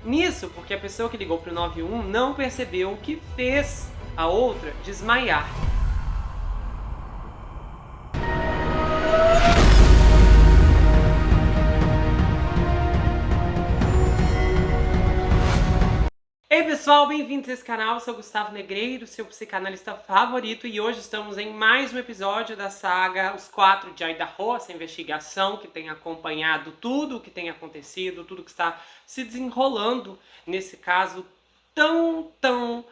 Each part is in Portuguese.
Nisso, porque a pessoa que ligou pro 91 não percebeu o que fez a outra desmaiar. Ei pessoal, bem-vindos a esse canal, eu sou Gustavo Negreiro, seu psicanalista favorito, e hoje estamos em mais um episódio da saga Os Quatro de Idaho, essa investigação que tem acompanhado tudo o que tem acontecido, tudo que está se desenrolando nesse caso tão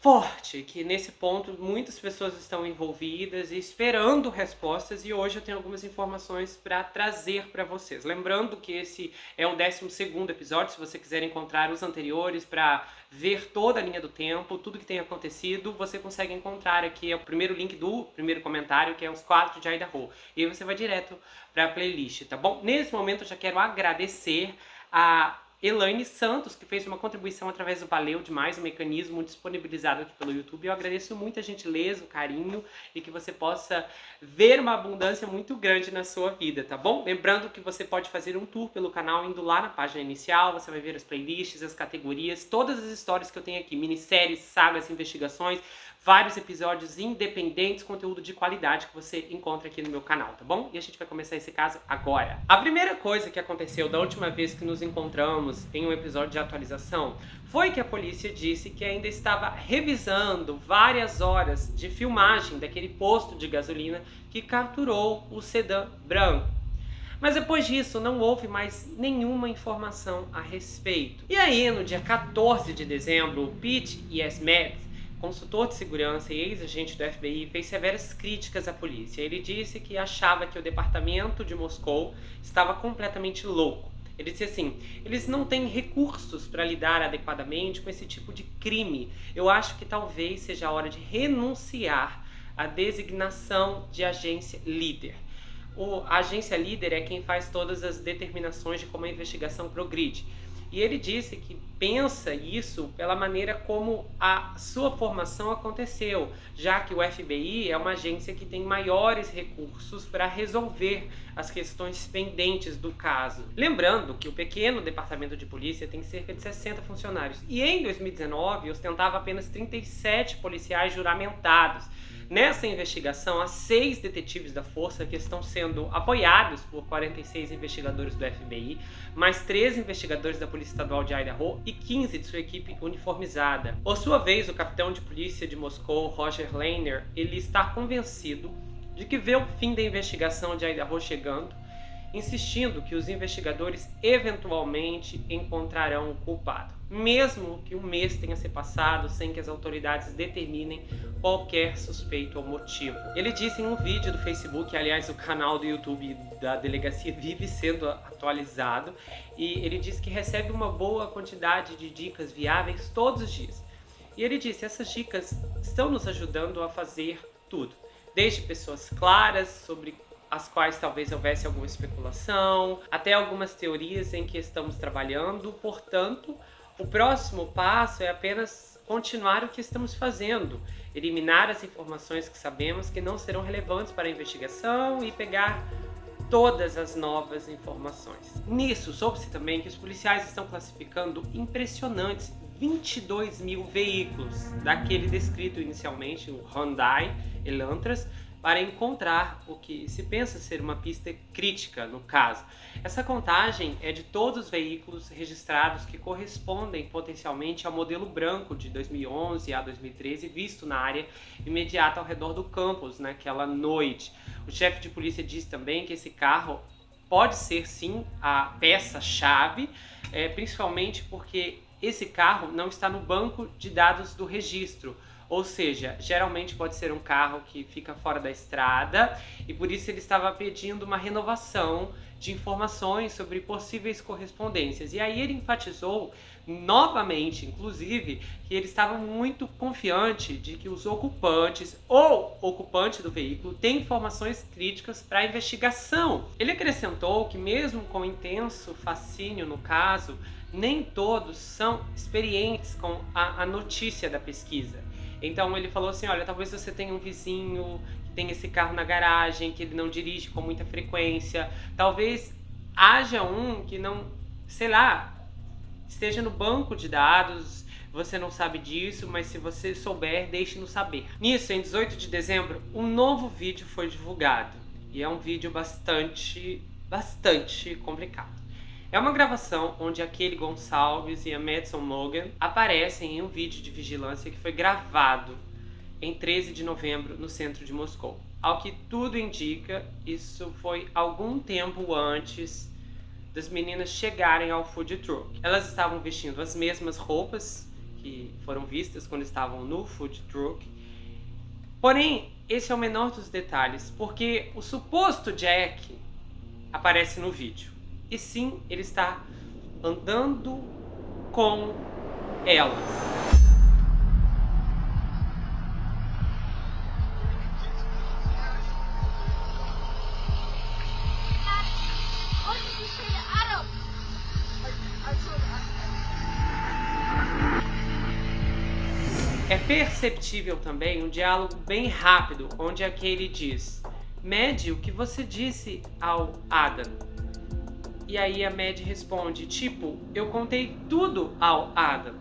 forte, que nesse ponto muitas pessoas estão envolvidas e esperando respostas, e hoje eu tenho algumas informações para trazer para vocês. Lembrando que esse é o 12º episódio, se você quiser encontrar os anteriores para ver toda a linha do tempo, tudo que tem acontecido, você consegue encontrar aqui, é o primeiro link do primeiro comentário, que é Os Quatro de Idaho, e aí você vai direto para a playlist, tá bom? Nesse momento eu já quero agradecer a Elaine Santos, que fez uma contribuição através do Valeu Demais, um mecanismo disponibilizado aqui pelo YouTube. Eu agradeço muito a gentileza, o carinho, e que você possa ver uma abundância muito grande na sua vida, tá bom? Lembrando que você pode fazer um tour pelo canal indo lá na página inicial, você vai ver as playlists, as categorias, todas as histórias que eu tenho aqui, minisséries, sagas, investigações, vários episódios independentes, conteúdo de qualidade que você encontra aqui no meu canal, tá bom? E a gente vai começar esse caso agora. A primeira coisa que aconteceu da última vez que nos encontramos em um episódio de atualização foi que a polícia disse que ainda estava revisando várias horas de filmagem daquele posto de gasolina que capturou o sedã branco. Mas depois disso não houve mais nenhuma informação a respeito. E aí, no dia 14 de dezembro, o Pete Yesmet, consultor de segurança e ex-agente do FBI, fez severas críticas à polícia. Ele disse que achava que o departamento de Moscou estava completamente louco. Ele disse assim: eles não têm recursos para lidar adequadamente com esse tipo de crime. Eu acho que talvez seja a hora de renunciar à designação de agência líder. A agência líder é quem faz todas as determinações de como a investigação progride. E ele disse que pensa isso pela maneira como a sua formação aconteceu, já que o FBI é uma agência que tem maiores recursos para resolver as questões pendentes do caso. Lembrando que o pequeno departamento de polícia tem cerca de 60 funcionários e em 2019 ostentava apenas 37 policiais juramentados. Nessa investigação, há 6 detetives da força que estão sendo apoiados por 46 investigadores do FBI, mais 13 investigadores da Polícia Estadual de Idaho e 15 de sua equipe uniformizada. Por sua vez, o capitão de polícia de Moscou, Roger Lehner, ele está convencido de que vê o fim da investigação de Idaho chegando, insistindo que os investigadores eventualmente encontrarão o culpado, mesmo que um mês tenha se passado sem que as autoridades determinem qualquer suspeito ou motivo. Ele disse em um vídeo do Facebook, aliás, o canal do YouTube da delegacia vive sendo atualizado, e ele disse que recebe uma boa quantidade de dicas viáveis todos os dias. E ele disse: essas dicas estão nos ajudando a fazer tudo, desde pessoas claras sobre as quais talvez houvesse alguma especulação, até algumas teorias em que estamos trabalhando. Portanto, o próximo passo é apenas continuar o que estamos fazendo, eliminar as informações que sabemos que não serão relevantes para a investigação e pegar todas as novas informações. Nisso, soube-se também que os policiais estão classificando impressionantes 22 mil veículos daquele descrito inicialmente, o Hyundai Elantras, para encontrar o que se pensa ser uma pista crítica no caso. Essa contagem é de todos os veículos registrados que correspondem potencialmente ao modelo branco de 2011 a 2013 visto na área imediata ao redor do campus naquela noite. O chefe de polícia disse também que esse carro pode ser sim a peça-chave, principalmente porque esse carro não está no banco de dados do registro. Ou seja, geralmente pode ser um carro que fica fora da estrada e por isso ele estava pedindo uma renovação de informações sobre possíveis correspondências. E aí ele enfatizou novamente, inclusive, que ele estava muito confiante de que os ocupantes ou ocupante do veículo têm informações críticas para a investigação. Ele acrescentou que mesmo com intenso fascínio no caso, nem todos são experientes com a notícia da pesquisa. Então ele falou assim: olha, talvez você tenha um vizinho que tem esse carro na garagem, que ele não dirige com muita frequência. Talvez haja um que não, sei lá, esteja no banco de dados, você não sabe disso, mas se você souber, deixe-nos saber. Nisso, em 18 de dezembro, um novo vídeo foi divulgado. E é um vídeo bastante complicado. É uma gravação onde a Kelly Gonçalves e a Madison Logan aparecem em um vídeo de vigilância que foi gravado em 13 de novembro no centro de Moscou. Ao que tudo indica, isso foi algum tempo antes das meninas chegarem ao food truck. Elas estavam vestindo as mesmas roupas que foram vistas quando estavam no food truck. Porém, esse é o menor dos detalhes, porque o suposto Jack aparece no vídeo. E sim, ele está andando com elas. É perceptível também um diálogo bem rápido, onde a Kelly diz: Maddie, o que você disse ao Adam? E aí a Maddie responde, tipo, eu contei tudo ao Adam.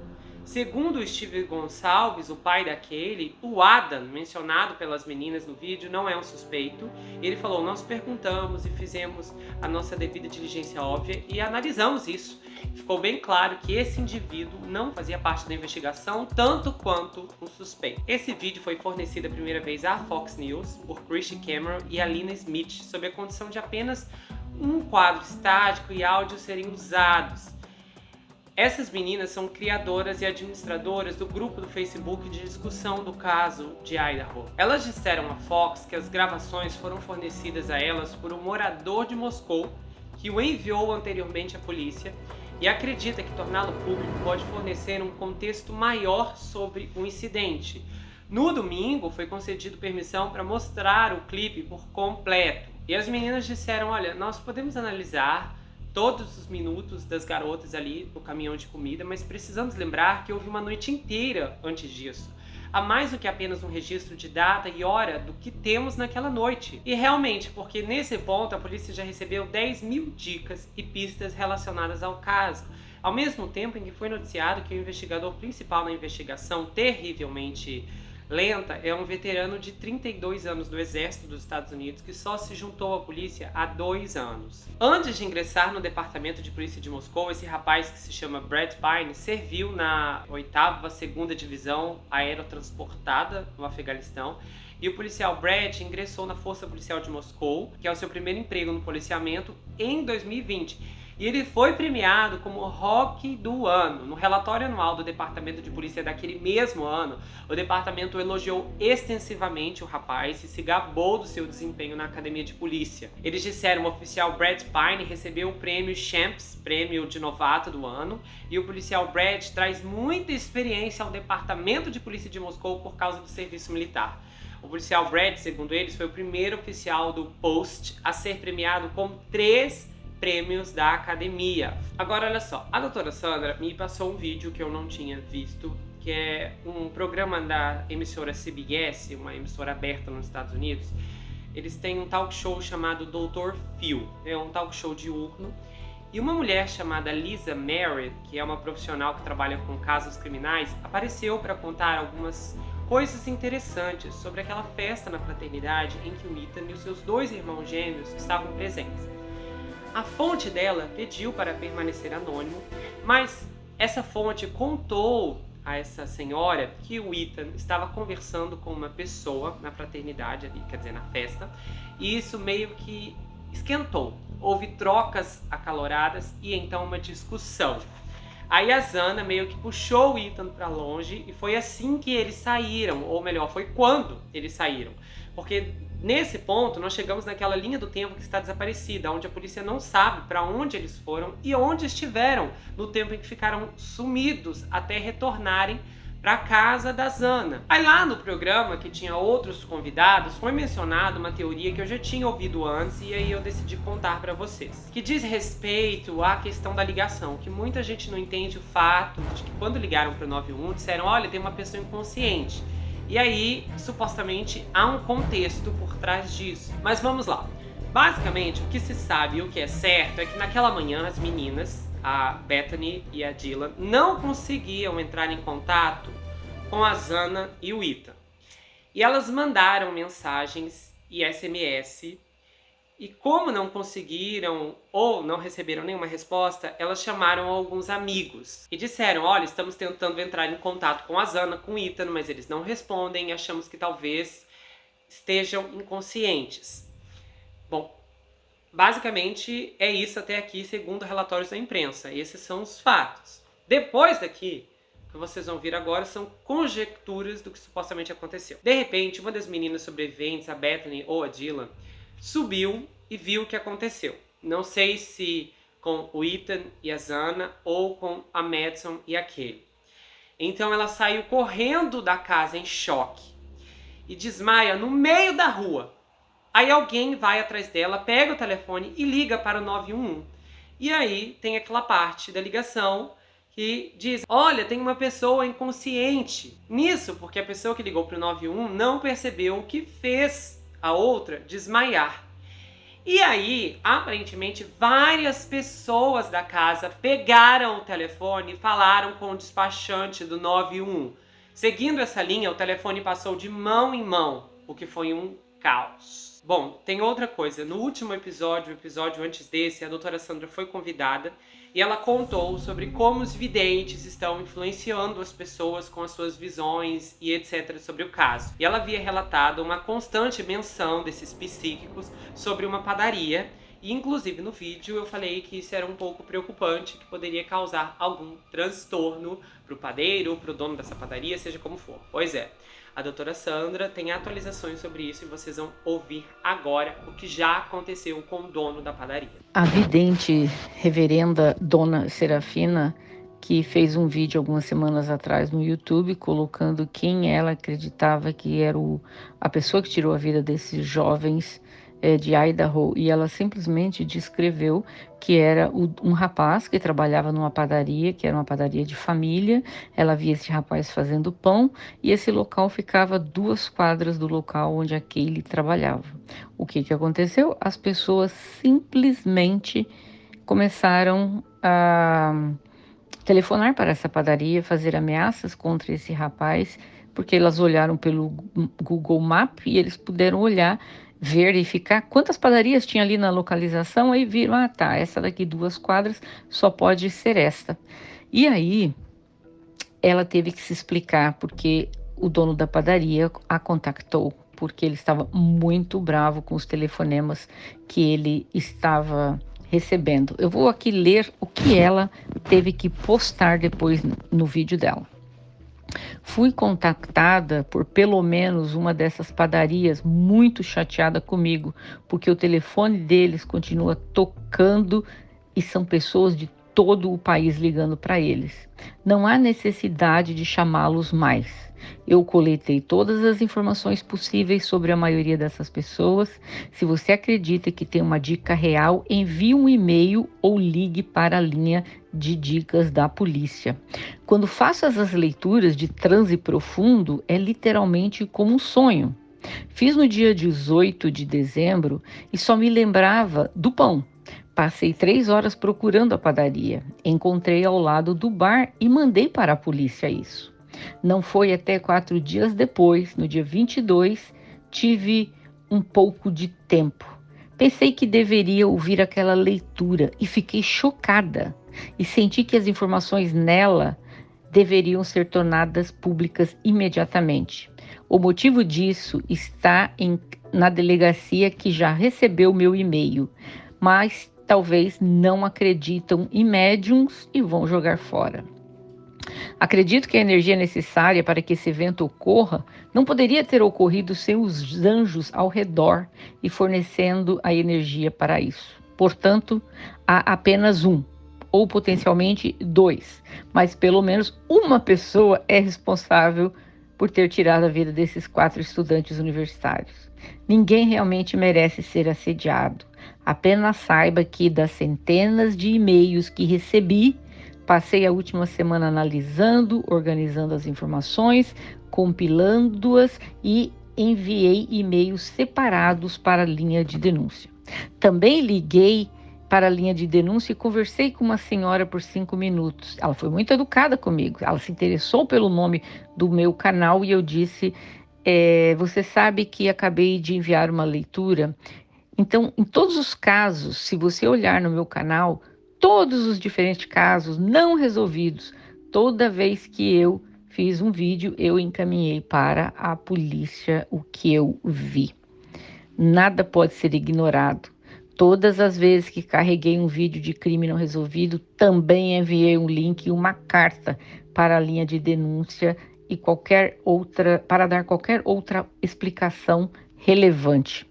Segundo o Steve Gonçalves, o pai da Kelly, o Adam, mencionado pelas meninas no vídeo, não é um suspeito. Ele falou, nós perguntamos e fizemos a nossa devida diligência óbvia e analisamos isso. Ficou bem claro que esse indivíduo não fazia parte da investigação, tanto quanto um suspeito. Esse vídeo foi fornecido a primeira vez à Fox News por Christy Cameron e Alina Smith, sob a condição de apenas um quadro estático e áudio serem usados. Essas meninas são criadoras e administradoras do grupo do Facebook de discussão do caso de Idaho. Elas disseram à Fox que as gravações foram fornecidas a elas por um morador de Moscou que o enviou anteriormente à polícia e acredita que torná-lo público pode fornecer um contexto maior sobre o incidente. No domingo, foi concedido permissão para mostrar o clipe por completo. E as meninas disseram, olha, nós podemos analisar todos os minutos das garotas ali no caminhão de comida, mas precisamos lembrar que houve uma noite inteira antes disso. Há mais do que apenas um registro de data e hora do que temos naquela noite. E realmente, porque nesse ponto a polícia já recebeu 10.000 dicas e pistas relacionadas ao caso. Ao mesmo tempo em que foi noticiado que o investigador principal na investigação, terrivelmente lenta, é um veterano de 32 anos do Exército dos Estados Unidos que só se juntou à polícia há 2 anos. Antes de ingressar no Departamento de Polícia de Moscou, esse rapaz que se chama Brad Pine serviu na 2ª Divisão Aerotransportada no Afeganistão e o policial Brad ingressou na Força Policial de Moscou, que é o seu primeiro emprego no policiamento, em 2020. E ele foi premiado como Rock do Ano. No relatório anual do Departamento de Polícia daquele mesmo ano, o departamento elogiou extensivamente o rapaz e se gabou do seu desempenho na academia de polícia. Eles disseram que o oficial Brad Pine recebeu o prêmio Champs, prêmio de novato do ano, e o policial Brad traz muita experiência ao Departamento de Polícia de Moscou por causa do serviço militar. O policial Brad, segundo eles, foi o primeiro oficial do Post a ser premiado com 3 prêmios da academia. Agora olha só, a doutora Sandra me passou um vídeo que eu não tinha visto, que é um programa da emissora CBS, uma emissora aberta nos Estados Unidos. Eles têm um talk show chamado Dr. Phil, é um talk show diurno, e uma mulher chamada Lisa Merritt, que é uma profissional que trabalha com casos criminais, apareceu para contar algumas coisas interessantes sobre aquela festa na fraternidade em que o Ethan e os seus 2 irmãos gêmeos estavam presentes. A fonte dela pediu para permanecer anônimo, mas essa fonte contou a essa senhora que o Ethan estava conversando com uma pessoa na fraternidade ali, quer dizer, na festa, e isso meio que esquentou. Houve trocas acaloradas e então uma discussão. Aí a Zana meio que puxou o Ethan para longe e foi assim que eles saíram, ou melhor, foi quando eles saíram. Porque nesse ponto nós chegamos naquela linha do tempo que está desaparecida, onde a polícia não sabe para onde eles foram e onde estiveram no tempo em que ficaram sumidos até retornarem para a casa da Zana. Aí lá no programa, que tinha outros convidados, foi mencionada uma teoria que eu já tinha ouvido antes e aí eu decidi contar para vocês. Que diz respeito à questão da ligação, que muita gente não entende o fato de que quando ligaram para o 91 disseram, olha, tem uma pessoa inconsciente. E aí, supostamente, há um contexto por trás disso. Mas vamos lá. Basicamente, o que se sabe e o que é certo é que naquela manhã as meninas a Bethany e a Dylan, não conseguiam entrar em contato com a Zana e o Ethan. E elas mandaram mensagens e SMS, e como não conseguiram ou não receberam nenhuma resposta, elas chamaram alguns amigos e disseram: olha, estamos tentando entrar em contato com a Zana, com o Ethan, mas eles não respondem, achamos que talvez estejam inconscientes. Bom, basicamente é isso até aqui, segundo relatórios da imprensa. Esses são os fatos. Depois daqui, o que vocês vão ver agora são conjecturas do que supostamente aconteceu. De repente, uma das meninas sobreviventes, a Bethany ou a Dylan, subiu e viu o que aconteceu. Não sei se com o Ethan e a Zana ou com a Madison e a Kelly. Então ela saiu correndo da casa em choque e desmaia no meio da rua. Aí alguém vai atrás dela, pega o telefone e liga para o 911. E aí tem aquela parte da ligação que diz: olha, tem uma pessoa inconsciente. Nisso, porque a pessoa que ligou para o 911 não percebeu o que fez a outra desmaiar. E aí, aparentemente, várias pessoas da casa pegaram o telefone e falaram com o despachante do 911. Seguindo essa linha, o telefone passou de mão em mão, o que foi um caos. Bom, tem outra coisa. No último episódio, o episódio antes desse, a doutora Sandra foi convidada e ela contou sobre como os videntes estão influenciando as pessoas com as suas visões e etc. sobre o caso. E ela havia relatado uma constante menção desses psíquicos sobre uma padaria. E inclusive no vídeo eu falei que isso era um pouco preocupante, que poderia causar algum transtorno para o padeiro, para o dono dessa padaria, seja como for. Pois é, a doutora Sandra tem atualizações sobre isso e vocês vão ouvir agora o que já aconteceu com o dono da padaria. A vidente reverenda Dona Serafina, que fez um vídeo algumas semanas atrás no YouTube colocando quem ela acreditava que era a pessoa que tirou a vida desses jovens de Idaho, e ela simplesmente descreveu que era um rapaz que trabalhava numa padaria, que era uma padaria de família. Ela via esse rapaz fazendo pão e esse local ficava a 2 quadras do local onde a Kaylee trabalhava. O que aconteceu? As pessoas simplesmente começaram a telefonar para essa padaria, fazer ameaças contra esse rapaz, porque elas olharam pelo Google Maps e eles puderam olhar, verificar quantas padarias tinha ali na localização, aí viram: ah tá, essa daqui 2 quadras só pode ser esta. E aí ela teve que se explicar porque o dono da padaria a contactou, porque ele estava muito bravo com os telefonemas que ele estava recebendo. Eu vou aqui ler o que ela teve que postar depois no vídeo dela. Fui contactada por pelo menos uma dessas padarias, muito chateada comigo, porque o telefone deles continua tocando e são pessoas de todo o país ligando para eles. Não há necessidade de chamá-los mais. Eu coletei todas as informações possíveis sobre a maioria dessas pessoas. Se você acredita que tem uma dica real, envie um e-mail ou ligue para a linha de dicas da polícia. Quando faço essas leituras de transe profundo, é literalmente como um sonho. Fiz no dia 18 de dezembro e só me lembrava do pão. Passei 3 horas procurando a padaria. Encontrei ao lado do bar e mandei para a polícia isso. Não foi até 4 dias depois, no dia 22, tive um pouco de tempo. Pensei que deveria ouvir aquela leitura e fiquei chocada. E senti que as informações nela deveriam ser tornadas públicas imediatamente. O motivo disso está na delegacia que já recebeu meu e-mail, mas talvez não acreditam em médiums e vão jogar fora. Acredito que a energia necessária para que esse evento ocorra não poderia ter ocorrido sem os anjos ao redor e fornecendo a energia para isso. Portanto, há apenas um, ou potencialmente 2, mas pelo menos uma pessoa é responsável por ter tirado a vida desses 4 estudantes universitários. Ninguém realmente merece ser assediado. Apenas saiba que das centenas de e-mails que recebi, passei a última semana analisando, organizando as informações, compilando-as e enviei e-mails separados para a linha de denúncia. Também liguei para a linha de denúncia e conversei com uma senhora por 5 minutos. Ela foi muito educada comigo, ela se interessou pelo nome do meu canal e eu disse, você sabe que acabei de enviar uma leitura. Então, em todos os casos, se você olhar no meu canal, todos os diferentes casos não resolvidos, toda vez que eu fiz um vídeo, eu encaminhei para a polícia o que eu vi. Nada pode ser ignorado. Todas as vezes que carreguei um vídeo de crime não resolvido, também enviei um link e uma carta para a linha de denúncia e para dar qualquer outra explicação relevante.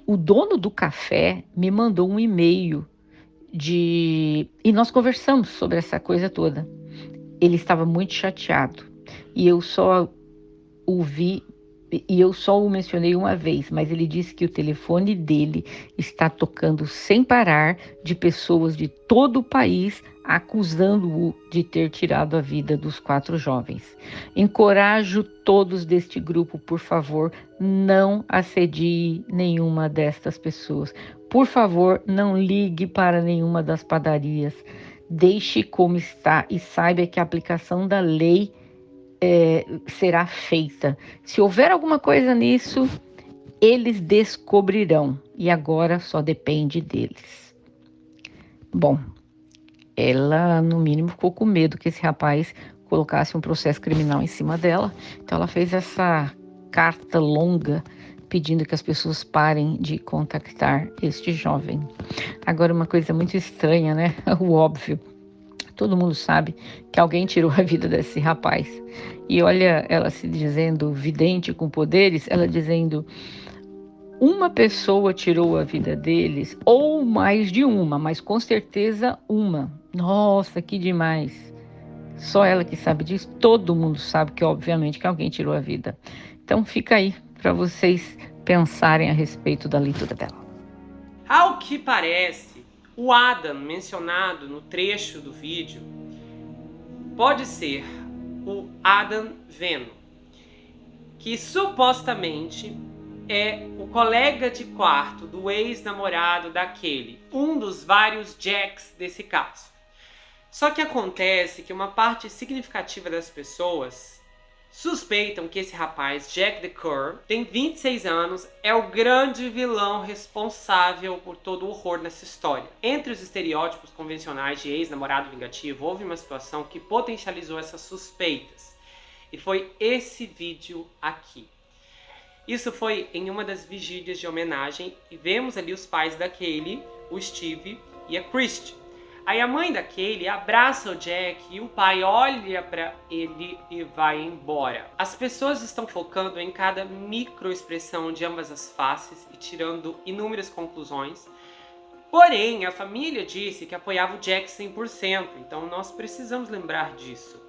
O dono do café me mandou um e-mail e nós conversamos sobre essa coisa toda. Ele estava muito chateado e eu só o mencionei uma vez, mas ele disse que o telefone dele está tocando sem parar de pessoas de todo o país acusando-o de ter tirado a vida dos 4 jovens. Encorajo todos deste grupo, por favor, não assedie nenhuma destas pessoas. Por favor, não ligue para nenhuma das padarias. Deixe como está e saiba que a aplicação da lei será feita. Se houver alguma coisa nisso, eles descobrirão e agora só depende deles. Bom, ela no mínimo ficou com medo que esse rapaz colocasse um processo criminal em cima dela, então ela fez essa carta longa pedindo que as pessoas parem de contactar este jovem. Agora, uma coisa muito estranha, né? O óbvio. Todo mundo sabe que alguém tirou a vida desse rapaz. E olha, ela se dizendo vidente com poderes, ela dizendo, uma pessoa tirou a vida deles, ou mais de uma, mas com certeza uma. Nossa, que demais. Só ela que sabe disso, todo mundo sabe que obviamente que alguém tirou a vida. Então fica aí para vocês pensarem a respeito da leitura dela. Ao que parece, o Adam mencionado no trecho do vídeo pode ser o Adam Venom, que supostamente é o colega de quarto do ex-namorado daquele, um dos vários Jacks desse caso. Só que acontece que uma parte significativa das pessoas suspeitam que esse rapaz, Jack the Cur, tem 26 anos, é o grande vilão responsável por todo o horror nessa história. Entre os estereótipos convencionais de ex-namorado vingativo, houve uma situação que potencializou essas suspeitas. E foi esse vídeo aqui. Isso foi em uma das vigílias de homenagem e vemos ali os pais da Kaylee, o Steve e a Christy. Aí a mãe da Kaylee abraça o Jack e o pai olha para ele e vai embora. As pessoas estão focando em cada microexpressão de ambas as faces e tirando inúmeras conclusões. Porém, a família disse que apoiava o Jack 100%, então nós precisamos lembrar disso.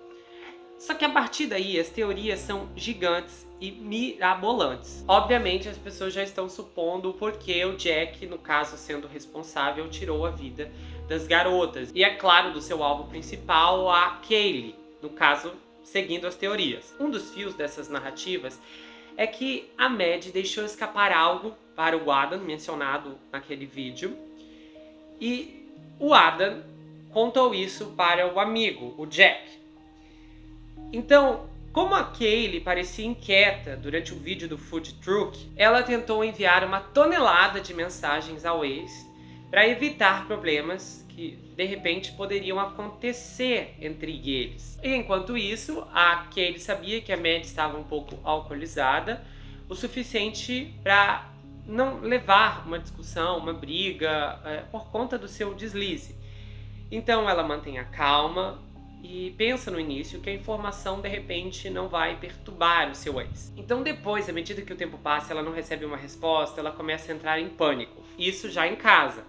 Só que a partir daí as teorias são gigantes e mirabolantes. Obviamente as pessoas já estão supondo o porquê o Jack, no caso sendo responsável, tirou a vida das garotas. E é claro, do seu alvo principal, a Kaylee, no caso, seguindo as teorias. Um dos fios dessas narrativas é que a Mad deixou escapar algo para o Adam, mencionado naquele vídeo, e o Adam contou isso para o amigo, o Jack. Então, como a Kaylee parecia inquieta durante o vídeo do food truck, ela tentou enviar uma tonelada de mensagens ao ex para evitar problemas que, de repente, poderiam acontecer entre eles. E, enquanto isso, a Kaylee sabia que a Mad estava um pouco alcoolizada, o suficiente para não levar uma discussão, uma briga, por conta do seu deslize. Então, ela mantém a calma e pensa no início que a informação de repente não vai perturbar o seu ex. Então depois, à medida que o tempo passa, ela não recebe uma resposta, ela começa a entrar em pânico. Isso já em casa.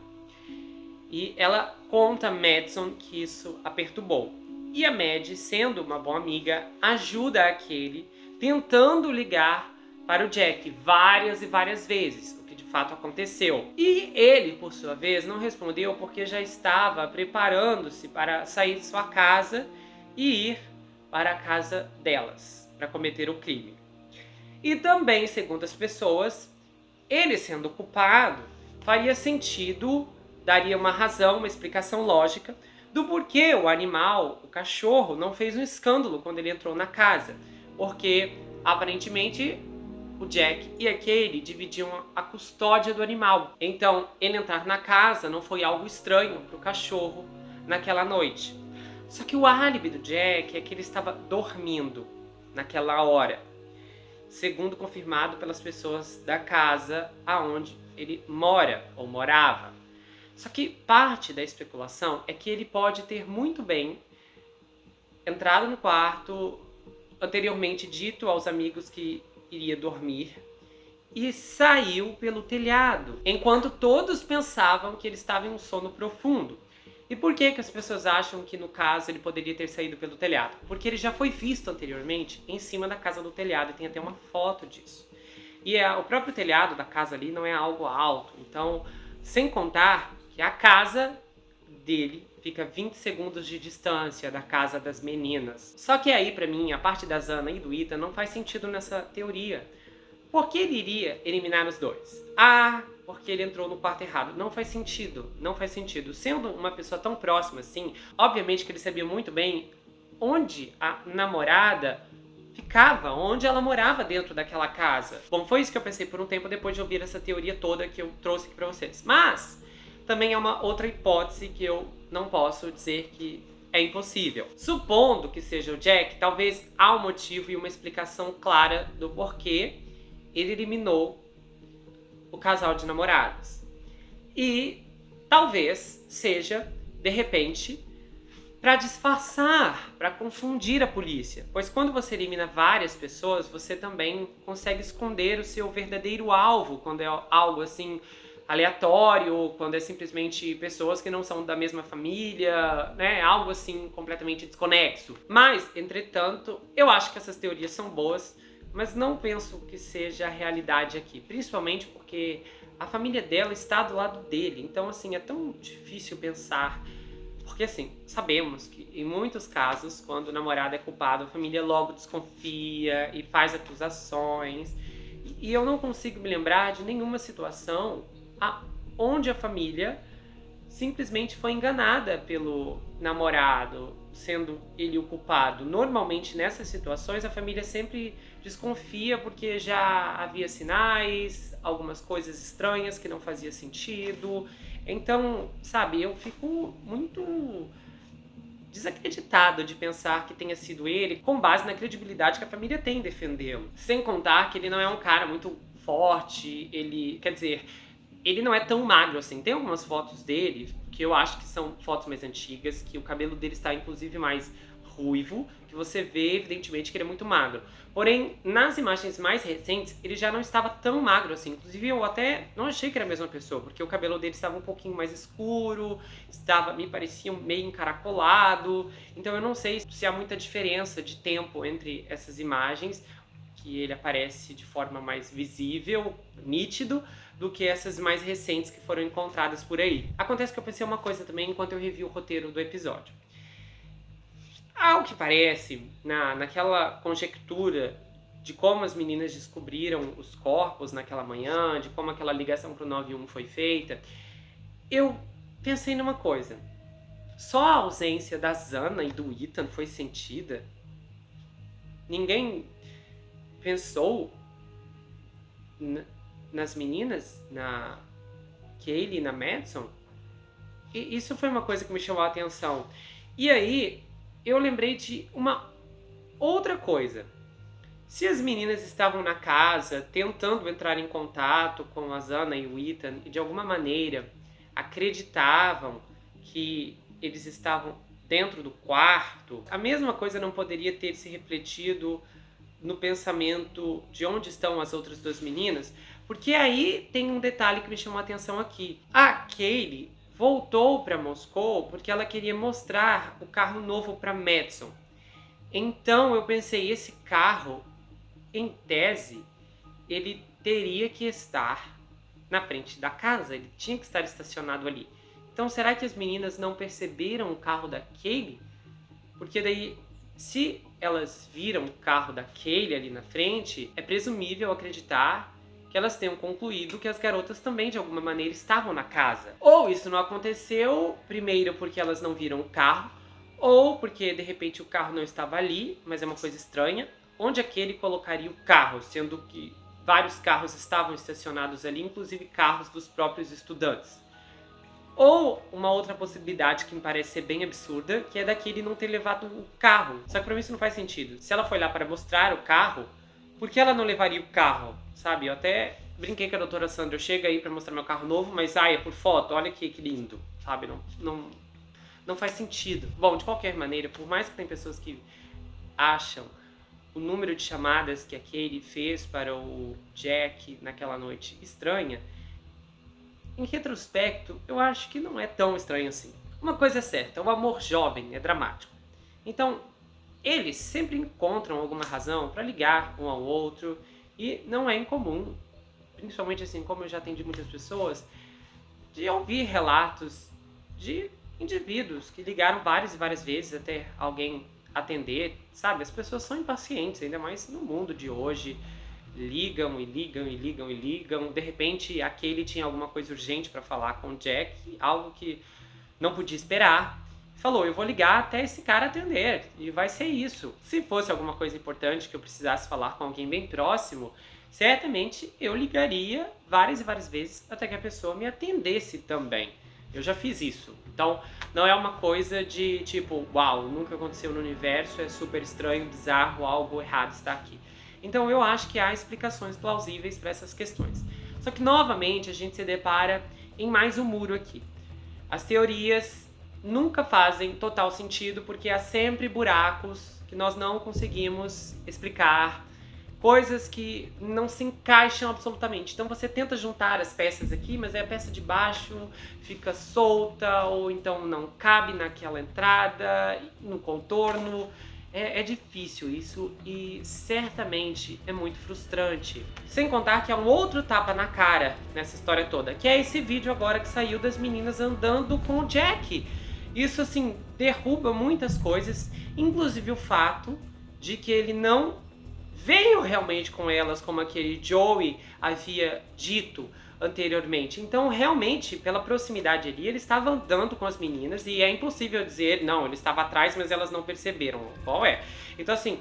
E ela conta a Madison que isso a perturbou. E a Mad, sendo uma boa amiga, ajuda a Kaylee tentando ligar para o Jack várias e várias vezes, o que de fato aconteceu. E ele, por sua vez, não respondeu porque já estava preparando-se para sair de sua casa e ir para a casa delas, para cometer o crime. E também, segundo as pessoas, ele sendo culpado, faria sentido daria uma razão, uma explicação lógica do porquê o animal, o cachorro, não fez um escândalo quando ele entrou na casa. Porque, aparentemente, o Jack e a Kaylee dividiam a custódia do animal. Então, ele entrar na casa não foi algo estranho para o cachorro naquela noite. Só que o álibi do Jack é que ele estava dormindo naquela hora, segundo confirmado pelas pessoas da casa aonde ele mora ou morava. Só que parte da especulação é que ele pode ter muito bem entrado no quarto, anteriormente dito aos amigos que iria dormir, e saiu pelo telhado, enquanto todos pensavam que ele estava em um sono profundo. E por que as pessoas acham que, no caso, ele poderia ter saído pelo telhado? Porque ele já foi visto anteriormente em cima da casa do telhado, e tem até uma foto disso. E o próprio telhado da casa ali não é algo alto, então, sem contar que a casa dele fica 20 segundos de distância da casa das meninas. Só que aí, pra mim, a parte da Zana e do Ethan não faz sentido nessa teoria. Por que ele iria eliminar os dois? Porque ele entrou no quarto errado. Não faz sentido, não faz sentido. Sendo uma pessoa tão próxima assim, obviamente que ele sabia muito bem onde a namorada ficava, onde ela morava dentro daquela casa. Bom, foi isso que eu pensei por um tempo depois de ouvir essa teoria toda que eu trouxe aqui pra vocês. Mas também é uma outra hipótese que eu não posso dizer que é impossível. Supondo que seja o Jack, talvez há um motivo e uma explicação clara do porquê ele eliminou o casal de namorados. E talvez seja, de repente, para disfarçar, para confundir a polícia. Pois quando você elimina várias pessoas, você também consegue esconder o seu verdadeiro alvo, quando é algo assim aleatório, quando é simplesmente pessoas que não são da mesma família, né? Algo assim completamente desconexo. Mas, entretanto, eu acho que essas teorias são boas, mas não penso que seja a realidade aqui. Principalmente porque a família dela está do lado dele. Então, assim, é tão difícil pensar. Porque, assim, sabemos que em muitos casos, quando o namorado é culpado, a família logo desconfia e faz acusações. E eu não consigo me lembrar de nenhuma situação onde a família simplesmente foi enganada pelo namorado, sendo ele o culpado. Normalmente, nessas situações, a família sempre desconfia porque já havia sinais, algumas coisas estranhas que não fazia sentido. Então, sabe, eu fico muito desacreditado de pensar que tenha sido ele, com base na credibilidade que a família tem em defendê-lo. Sem contar que ele não é um cara muito forte, ele não é tão magro assim. Tem algumas fotos dele que eu acho que são fotos mais antigas, que o cabelo dele está inclusive mais ruivo, que você vê evidentemente que ele é muito magro. Porém, nas imagens mais recentes, ele já não estava tão magro assim. Inclusive, eu até não achei que era a mesma pessoa, porque o cabelo dele estava um pouquinho mais escuro, me parecia meio encaracolado. Então eu não sei se há muita diferença de tempo entre essas imagens, que ele aparece de forma mais visível, nítido, do que essas mais recentes que foram encontradas por aí. Acontece que eu pensei uma coisa também enquanto eu revi o roteiro do episódio. Ao que parece, naquela conjectura de como as meninas descobriram os corpos naquela manhã, de como aquela ligação pro 91 foi feita, eu pensei numa coisa. Só a ausência da Zana e do Ethan foi sentida? Ninguém pensou nas meninas, na Kaylee e na Madison? E isso foi uma coisa que me chamou a atenção. E aí, eu lembrei de uma outra coisa. Se as meninas estavam na casa tentando entrar em contato com a Zana e o Ethan e de alguma maneira acreditavam que eles estavam dentro do quarto, a mesma coisa não poderia ter se refletido no pensamento de onde estão as outras duas meninas? Porque aí tem um detalhe que me chamou a atenção aqui. A Kaylee voltou para Moscou porque ela queria mostrar o carro novo para Madison. Então eu pensei, esse carro, em tese, ele teria que estar na frente da casa, ele tinha que estar estacionado ali. Então será que as meninas não perceberam o carro da Kaylee? Porque daí, se elas viram o carro da Kaylee ali na frente, é presumível acreditar que elas tenham concluído que as garotas também, de alguma maneira, estavam na casa. Ou isso não aconteceu, primeiro porque elas não viram o carro, ou porque, de repente, o carro não estava ali, mas é uma coisa estranha. Onde é que ele colocaria o carro, sendo que vários carros estavam estacionados ali, inclusive carros dos próprios estudantes? Ou uma outra possibilidade que me parece ser bem absurda, que é daquele não ter levado o carro. Só que pra mim isso não faz sentido. Se ela foi lá para mostrar o carro, por que ela não levaria o carro? Sabe, eu até brinquei com a doutora Sandra, eu chego aí para mostrar meu carro novo, mas é por foto, olha aqui que lindo. Sabe, não faz sentido. Bom, de qualquer maneira, por mais que tem pessoas que acham o número de chamadas que a Katie fez para o Jack naquela noite estranha, em retrospecto, eu acho que não é tão estranho assim. Uma coisa é certa, o amor jovem é dramático. Então, eles sempre encontram alguma razão para ligar um ao outro e não é incomum, principalmente assim, como eu já atendi muitas pessoas, de ouvir relatos de indivíduos que ligaram várias e várias vezes até alguém atender, sabe? As pessoas são impacientes, ainda mais no mundo de hoje. Ligam e ligam e ligam e ligam. De repente, aquele tinha alguma coisa urgente para falar com o Jack, algo que não podia esperar. Falou, eu vou ligar até esse cara atender, e vai ser isso. Se fosse alguma coisa importante que eu precisasse falar com alguém bem próximo, certamente eu ligaria várias e várias vezes até que a pessoa me atendesse também. Eu já fiz isso. Então, não é uma coisa de tipo, uau, nunca aconteceu no universo, é super estranho, bizarro, algo errado está aqui. Então, eu acho que há explicações plausíveis para essas questões. Só que, novamente, a gente se depara em mais um muro aqui. As teorias nunca fazem total sentido, porque há sempre buracos que nós não conseguimos explicar, coisas que não se encaixam absolutamente. Então você tenta juntar as peças aqui, mas aí a peça de baixo fica solta, ou então não cabe naquela entrada, no contorno. É difícil isso e certamente é muito frustrante. Sem contar que há um outro tapa na cara nessa história toda, que é esse vídeo agora que saiu das meninas andando com o Jack. Isso, assim, derruba muitas coisas, inclusive o fato de que ele não veio realmente com elas, como aquele Joey havia dito anteriormente. Então, realmente, pela proximidade ali, ele estava andando com as meninas e é impossível dizer, não, ele estava atrás, mas elas não perceberam. Qual é? Então, assim,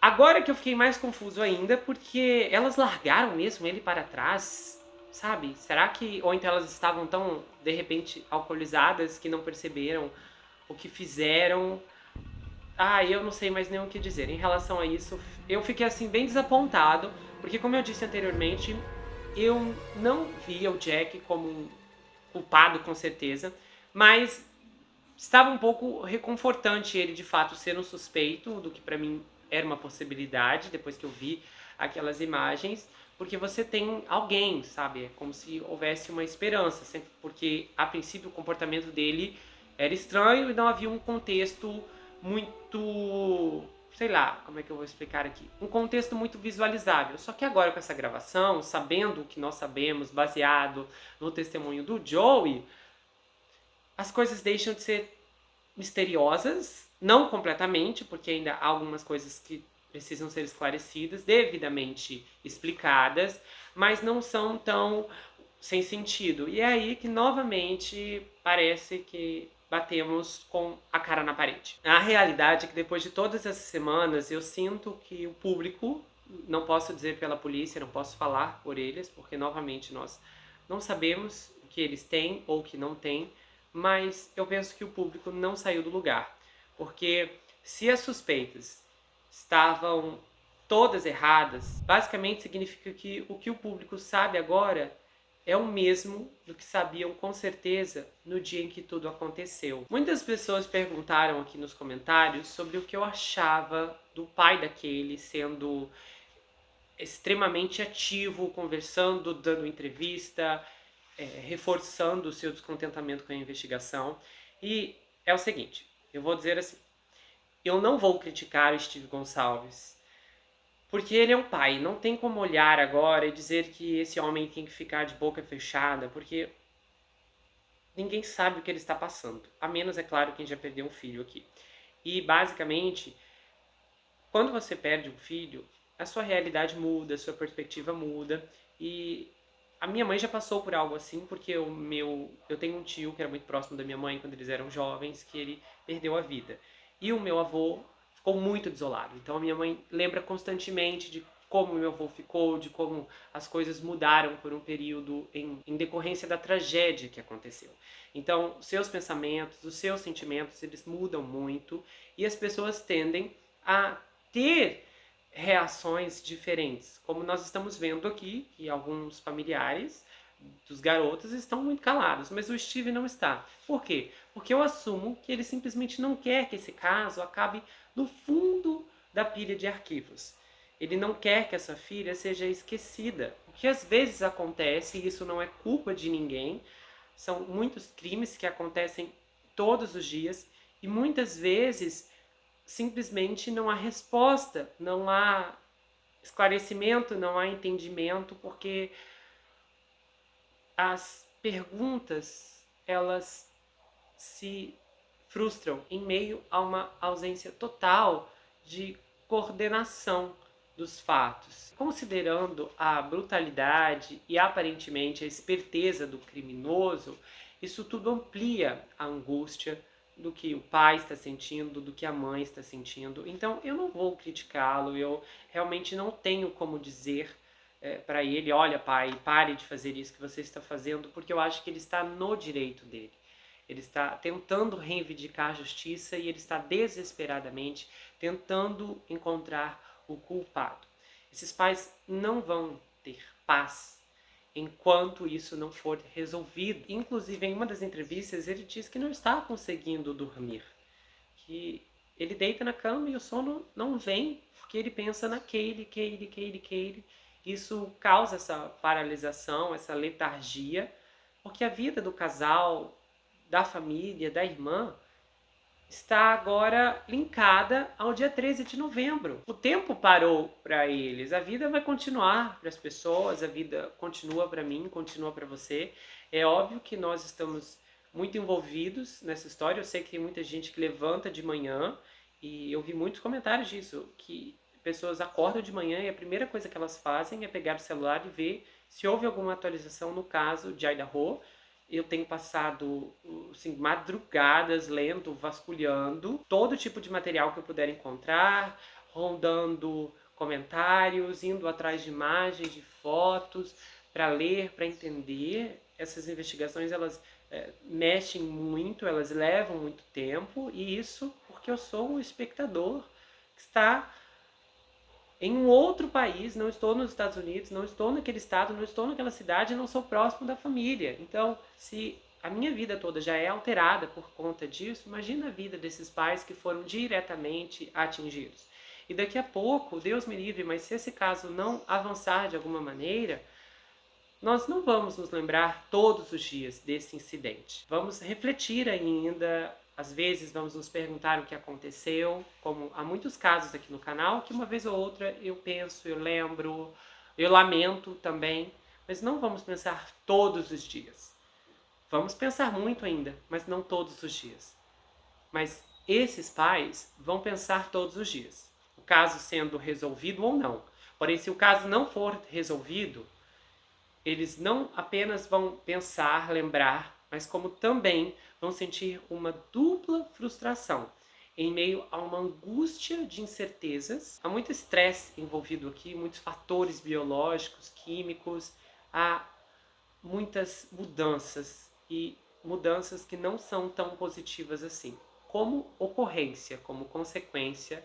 agora que eu fiquei mais confuso ainda, porque elas largaram mesmo ele para trás, sabe? Será que... Ou então elas estavam tão, de repente, alcoolizadas que não perceberam o que fizeram. Eu não sei mais nem o que dizer. Em relação a isso, eu fiquei assim bem desapontado, porque como eu disse anteriormente, eu não via o Jack como um culpado com certeza, mas estava um pouco reconfortante ele de fato ser um suspeito, do que pra mim era uma possibilidade, depois que eu vi aquelas imagens, porque você tem alguém, sabe? É como se houvesse uma esperança, sempre, porque a princípio o comportamento dele era estranho e não havia um contexto muito, sei lá, como é que eu vou explicar aqui? Um contexto muito visualizável. Só que agora com essa gravação, sabendo o que nós sabemos, baseado no testemunho do Joey, as coisas deixam de ser misteriosas, não completamente, porque ainda há algumas coisas que precisam ser esclarecidas, devidamente explicadas, mas não são tão sem sentido. E é aí que novamente parece que batemos com a cara na parede. A realidade é que depois de todas essas semanas eu sinto que o público, não posso dizer pela polícia, não posso falar por eles, porque novamente nós não sabemos o que eles têm ou o que não têm, mas eu penso que o público não saiu do lugar, porque se as suspeitas estavam todas erradas, basicamente significa que o público sabe agora é o mesmo do que sabiam com certeza no dia em que tudo aconteceu. Muitas pessoas perguntaram aqui nos comentários sobre o que eu achava do pai daquele sendo extremamente ativo, conversando, dando entrevista, reforçando o seu descontentamento com a investigação. E é o seguinte, eu vou dizer assim, eu não vou criticar o Steve Gonçalves, porque ele é um pai, não tem como olhar agora e dizer que esse homem tem que ficar de boca fechada, porque ninguém sabe o que ele está passando, a menos, é claro, quem já perdeu um filho aqui. E, basicamente, quando você perde um filho, a sua realidade muda, a sua perspectiva muda. E a minha mãe já passou por algo assim, porque eu tenho um tio que era muito próximo da minha mãe quando eles eram jovens, que ele perdeu a vida. E o meu avô ficou muito desolado. Então a minha mãe lembra constantemente de como meu avô ficou, de como as coisas mudaram por um período em decorrência da tragédia que aconteceu. Então, os seus pensamentos, os seus sentimentos, eles mudam muito e as pessoas tendem a ter reações diferentes, como nós estamos vendo aqui, que alguns familiares dos garotos estão muito calados, mas o Steve não está. Por quê? Porque eu assumo que ele simplesmente não quer que esse caso acabe no fundo da pilha de arquivos. Ele não quer que essa filha seja esquecida. O que às vezes acontece, e isso não é culpa de ninguém, são muitos crimes que acontecem todos os dias e muitas vezes simplesmente não há resposta, não há esclarecimento, não há entendimento, porque as perguntas, elas se frustram em meio a uma ausência total de coordenação dos fatos. Considerando a brutalidade e aparentemente a esperteza do criminoso, isso tudo amplia a angústia do que o pai está sentindo, do que a mãe está sentindo. Então eu não vou criticá-lo, eu realmente não tenho como dizer para ele, olha pai, pare de fazer isso que você está fazendo, porque eu acho que ele está no direito dele. Ele está tentando reivindicar a justiça e ele está desesperadamente tentando encontrar o culpado. Esses pais não vão ter paz enquanto isso não for resolvido. Inclusive, em uma das entrevistas, ele diz que não está conseguindo dormir, que ele deita na cama e o sono não vem, porque ele pensa naquele. Isso causa essa paralisação, essa letargia, porque a vida do casal, da família, da irmã, está agora linkada ao dia 13 de novembro. O tempo parou para eles, a vida vai continuar para as pessoas, a vida continua para mim, continua para você. É óbvio que nós estamos muito envolvidos nessa história, eu sei que tem muita gente que levanta de manhã, e eu vi muitos comentários disso, que pessoas acordam de manhã e a primeira coisa que elas fazem é pegar o celular e ver se houve alguma atualização no caso de Idaho. Eu tenho passado assim, madrugadas lendo, vasculhando todo tipo de material que eu puder encontrar, rondando comentários, indo atrás de imagens, de fotos, para ler, para entender. Essas investigações, elas mexem muito, elas levam muito tempo, e isso porque eu sou um espectador que está em um outro país, não estou nos Estados Unidos, não estou naquele estado, não estou naquela cidade, não sou próximo da família. Então, se a minha vida toda já é alterada por conta disso, imagina a vida desses pais que foram diretamente atingidos. E daqui a pouco, Deus me livre, mas se esse caso não avançar de alguma maneira, nós não vamos nos lembrar todos os dias desse incidente. Vamos refletir ainda. Às vezes vamos nos perguntar o que aconteceu, como há muitos casos aqui no canal, que uma vez ou outra eu penso, eu lembro, eu lamento também, mas não vamos pensar todos os dias. Vamos pensar muito ainda, mas não todos os dias. Mas esses pais vão pensar todos os dias, o caso sendo resolvido ou não. Porém, se o caso não for resolvido, eles não apenas vão pensar, lembrar, mas como também vão sentir uma dupla frustração em meio a uma angústia de incertezas. Há muito estresse envolvido aqui, muitos fatores biológicos, químicos, há muitas mudanças, e mudanças que não são tão positivas assim, como ocorrência, como consequência,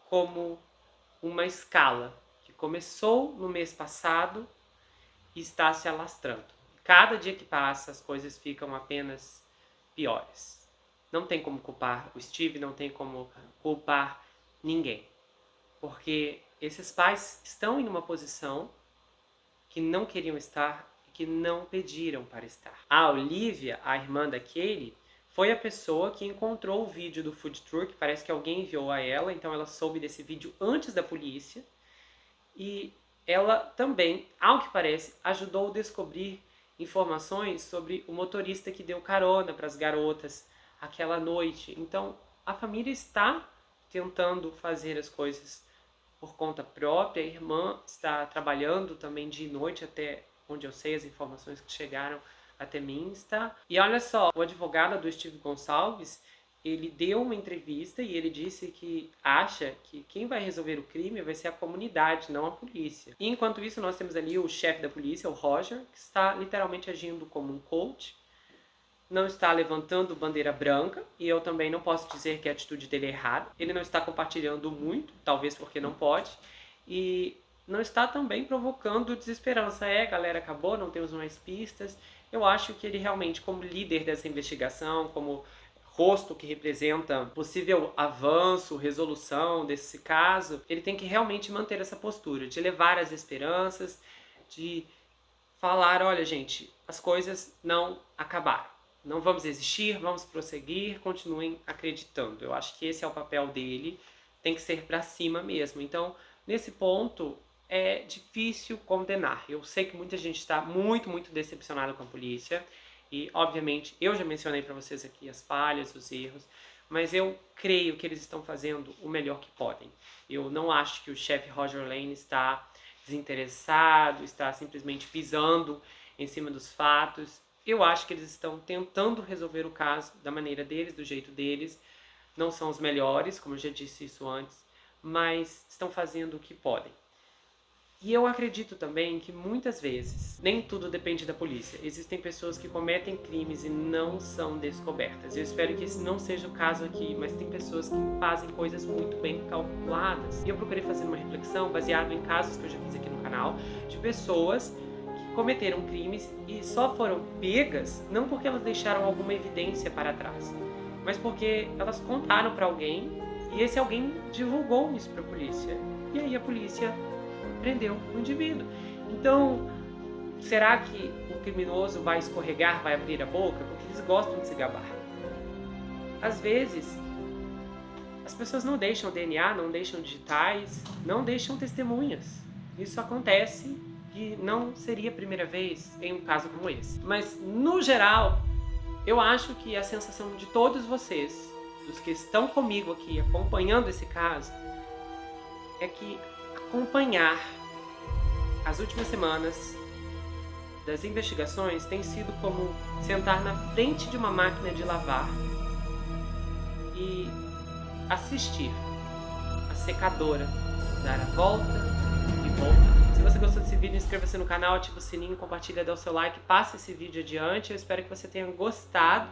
como uma escala que começou no mês passado e está se alastrando. Cada dia que passa, as coisas ficam apenas piores. Não tem como culpar o Steve, não tem como culpar ninguém. Porque esses pais estão em uma posição que não queriam estar e que não pediram para estar. A Olivia, a irmã da Kaylee, foi a pessoa que encontrou o vídeo do food truck. Parece que alguém enviou a ela, então ela soube desse vídeo antes da polícia. E ela também, ao que parece, ajudou a descobrir informações sobre o motorista que deu carona para as garotas aquela noite. Então, a família está tentando fazer as coisas por conta própria. A irmã está trabalhando também de noite, até onde eu sei, as informações que chegaram até mim está. E olha só, o advogado do Steve Gonçalves, ele deu uma entrevista e ele disse que acha que quem vai resolver o crime vai ser a comunidade, não a polícia. E enquanto isso, nós temos ali o chefe da polícia, o Roger, que está literalmente agindo como um coach, não está levantando bandeira branca, e eu também não posso dizer que a atitude dele é errada. Ele não está compartilhando muito, talvez porque não pode, e não está também provocando desesperança. Galera, acabou, não temos mais pistas. Eu acho que ele realmente, como líder dessa investigação, como rosto que representa possível avanço, resolução desse caso, ele tem que realmente manter essa postura, de levar as esperanças, de falar, olha gente, as coisas não acabaram. Não vamos desistir, vamos prosseguir, continuem acreditando. Eu acho que esse é o papel dele, tem que ser pra cima mesmo. Então, nesse ponto, é difícil condenar. Eu sei que muita gente está muito, muito decepcionada com a polícia. E, obviamente, eu já mencionei para vocês aqui as falhas, os erros, mas eu creio que eles estão fazendo o melhor que podem. Eu não acho que o chefe Roger Lane está desinteressado, está simplesmente pisando em cima dos fatos. Eu acho que eles estão tentando resolver o caso da maneira deles, do jeito deles. Não são os melhores, como eu já disse isso antes, mas estão fazendo o que podem. E eu acredito também que muitas vezes nem tudo depende da polícia. Existem pessoas que cometem crimes e não são descobertas. Eu espero que esse não seja o caso aqui, mas tem pessoas que fazem coisas muito bem calculadas. E eu procurei fazer uma reflexão baseado em casos que eu já fiz aqui no canal, de pessoas que cometeram crimes e só foram pegas, não porque elas deixaram alguma evidência para trás, mas porque elas contaram para alguém e esse alguém divulgou isso para a polícia. E aí a polícia prendeu o indivíduo. Então, será que o criminoso vai escorregar, vai abrir a boca? Porque eles gostam de se gabar. Às vezes, as pessoas não deixam DNA, não deixam digitais, não deixam testemunhas. Isso acontece e não seria a primeira vez em um caso como esse. Mas, no geral, eu acho que a sensação de todos vocês, dos que estão comigo aqui acompanhando esse caso, é que acompanhar as últimas semanas das investigações tem sido como sentar na frente de uma máquina de lavar e assistir a secadora dar a volta e volta. Se você gostou desse vídeo, inscreva-se no canal, ativa o sininho, compartilha, dá o seu like, passe esse vídeo adiante. Eu espero que você tenha gostado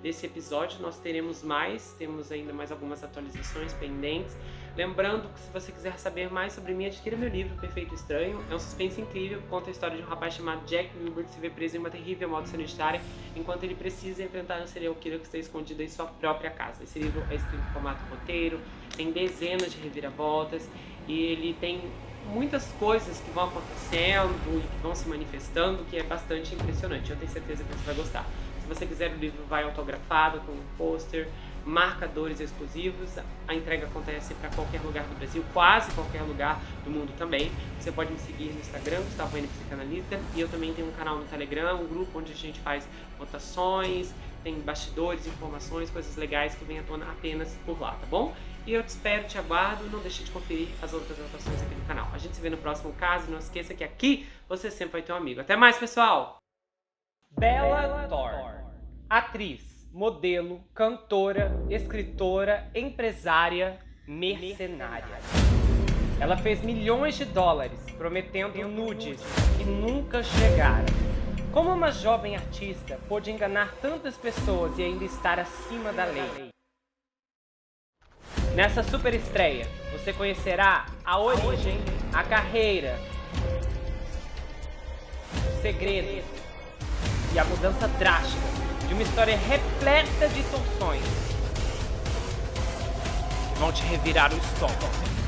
desse episódio. Nós teremos mais, temos ainda mais algumas atualizações pendentes. Lembrando que se você quiser saber mais sobre mim, adquira meu livro Perfeito Estranho. É um suspense incrível, conta a história de um rapaz chamado Jack Wilbur que se vê preso em uma terrível moto sanitária enquanto ele precisa enfrentar um serial killer que está escondido em sua própria casa. Esse livro é escrito em formato roteiro, tem dezenas de reviravoltas e ele tem muitas coisas que vão acontecendo e que vão se manifestando, que é bastante impressionante. Eu tenho certeza que você vai gostar. Se você quiser, o livro vai autografado, com um pôster, marcadores exclusivos. A entrega acontece para qualquer lugar do Brasil, quase qualquer lugar do mundo também. Você pode me seguir no Instagram, Gustavo N Psicanalista, e eu também tenho um canal no Telegram, um grupo onde a gente faz votações, tem bastidores, informações, coisas legais que vêm à tona apenas por lá, tá bom? E eu te espero, te aguardo, não deixe de conferir as outras votações aqui no canal. A gente se vê no próximo caso, não esqueça que aqui você sempre vai ter um amigo. Até mais, pessoal! Bella Thorne, atriz, modelo, cantora, escritora, empresária, mercenária. Ela fez milhões de dólares prometendo nudes que nunca chegaram. Como uma jovem artista pôde enganar tantas pessoas e ainda estar acima da lei? Nessa super estreia, você conhecerá a origem, a carreira, os segredos e a mudança drástica de uma história repleta de torções que vão te revirar o estômago.